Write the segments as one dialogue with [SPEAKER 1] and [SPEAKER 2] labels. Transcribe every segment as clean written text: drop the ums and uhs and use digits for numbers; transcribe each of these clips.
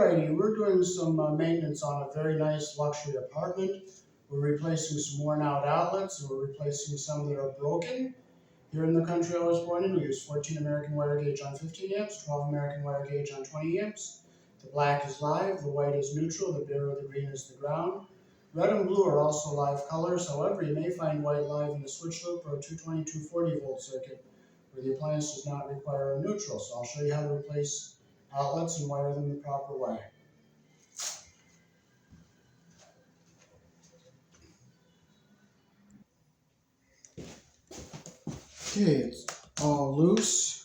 [SPEAKER 1] Alrighty, we're doing some maintenance on a very nice luxury apartment. We're replacing some worn out outlets and we're replacing some that are broken. Here in the country I was born in, we use 14 American wire gauge on 15 amps, 12 American wire gauge on 20 amps. The black is live, the white is neutral, the bare or the green is the ground. Red and blue are also live colors, however you may find white live in a switch loop or a 220, 240 volt circuit where the appliance does not require a neutral. So I'll show you how to replace outlets and wire them the proper way. Okay, it's all loose.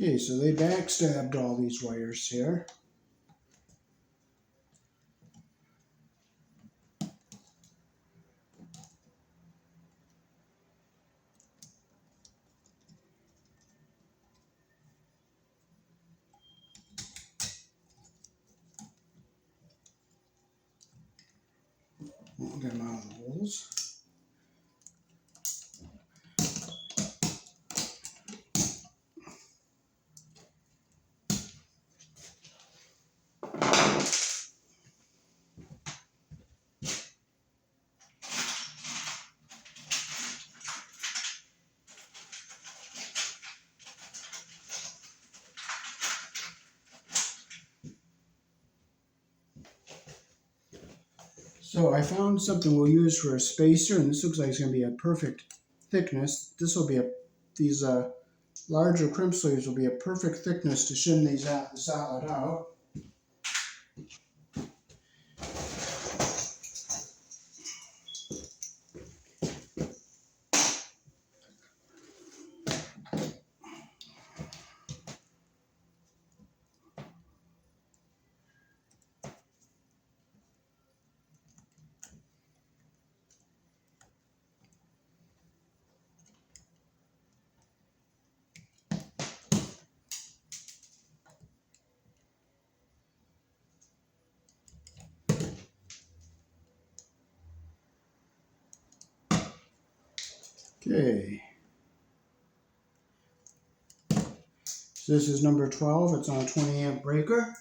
[SPEAKER 1] Okay, so they backstabbed all these wires here. We'll get them out of the holes. So I found something we'll use for a spacer, and this looks like it's going to be a perfect thickness. These larger crimp sleeves will be a perfect thickness to shim this outlet out. Okay. So this is number 12. It's on a 20 amp breaker.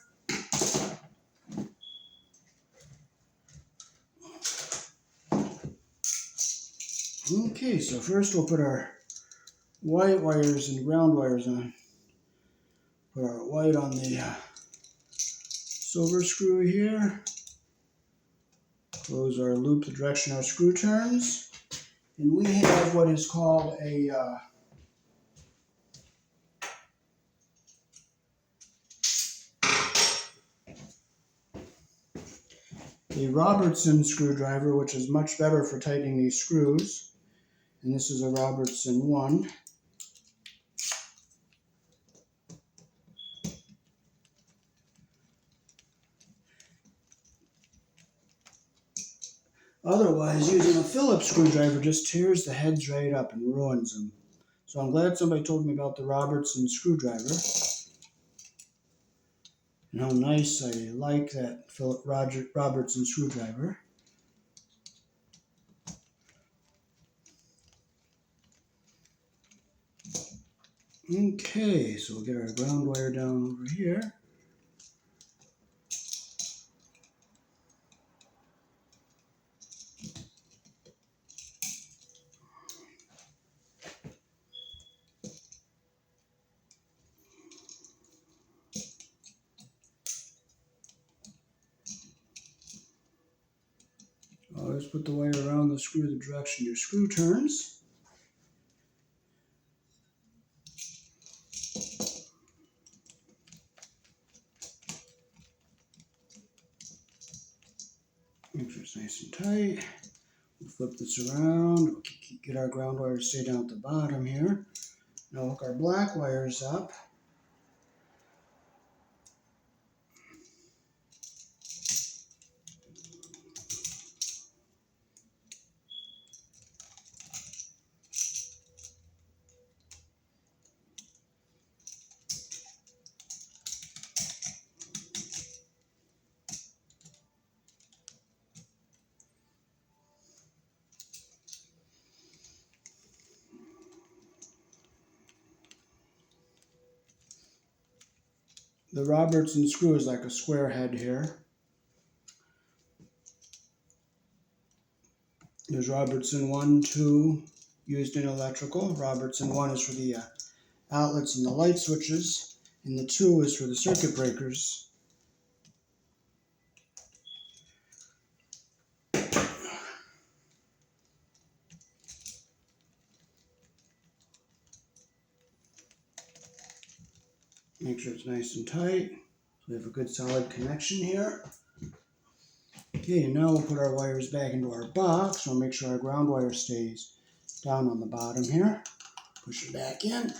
[SPEAKER 1] Okay, so first we'll put our white wires and ground wires on. Put our white on the silver screw here. Close our loop the direction our screw turns. And we have what is called a Robertson screwdriver, which is much better for tightening these screws. And this is a Robertson 1. Otherwise, using a Phillips screwdriver just tears the heads right up and ruins them. So I'm glad somebody told me about the Robertson screwdriver. And how nice I like that Robertson screwdriver. Okay, so we'll get our ground wire down over here. Always put the wire around the screw the direction your screw turns. Make sure it's nice and tight. We'll flip this around. We'll get our ground wire to stay down at the bottom here. Now hook our black wires up. The Robertson screw is like a square head here. There's Robertson 1, 2 used in electrical. Robertson 1 is for the outlets and the light switches, and the 2 is for the circuit breakers. Make sure it's nice and tight. So we have a good solid connection here. Okay, and now we'll put our wires back into our box. We'll make sure our ground wire stays down on the bottom here. Push it back in.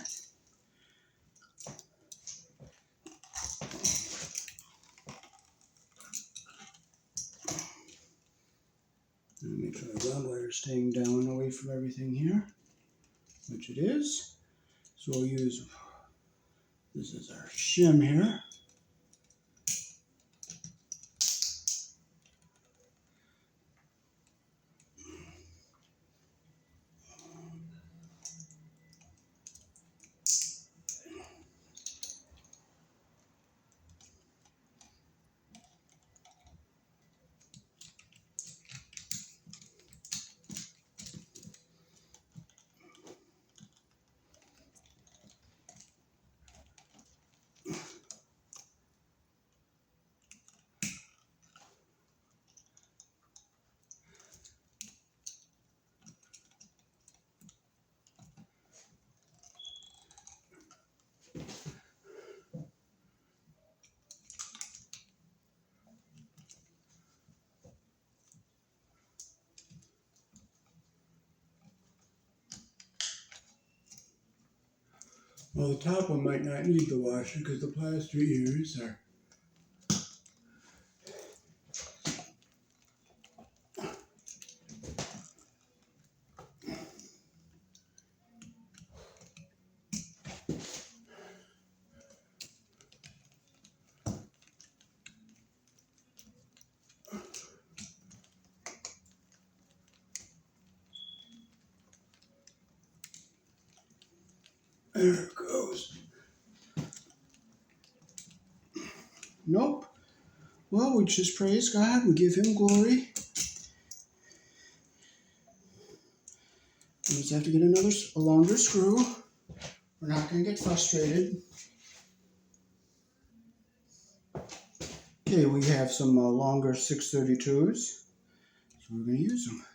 [SPEAKER 1] And make sure our ground wire is staying down away from everything here, which it is. So we'll use, this is our shim here. Well, the top one might not need the washing because the plaster ears are. There it goes. Nope. Well, we just praise God. We give Him glory. We just have to get a longer screw. We're not going to get frustrated. Okay, we have some longer 632s. So we're going to use them.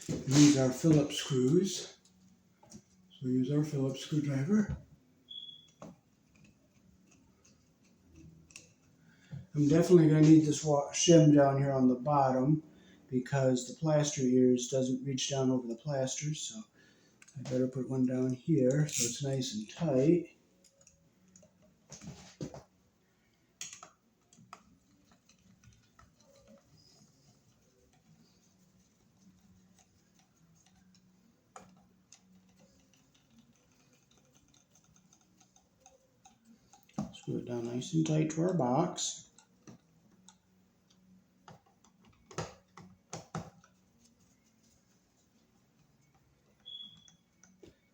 [SPEAKER 1] And these are Phillips screws. So we use our Phillips screwdriver. I'm definitely going to need this shim down here on the bottom because the plaster ears doesn't reach down over the plasters, so I better put one down here so it's nice and tight. Screw it down nice and tight to our box.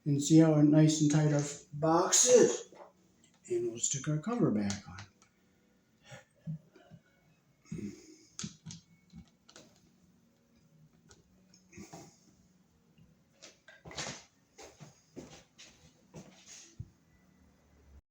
[SPEAKER 1] And see how nice and tight our box is. And we'll stick our cover back on.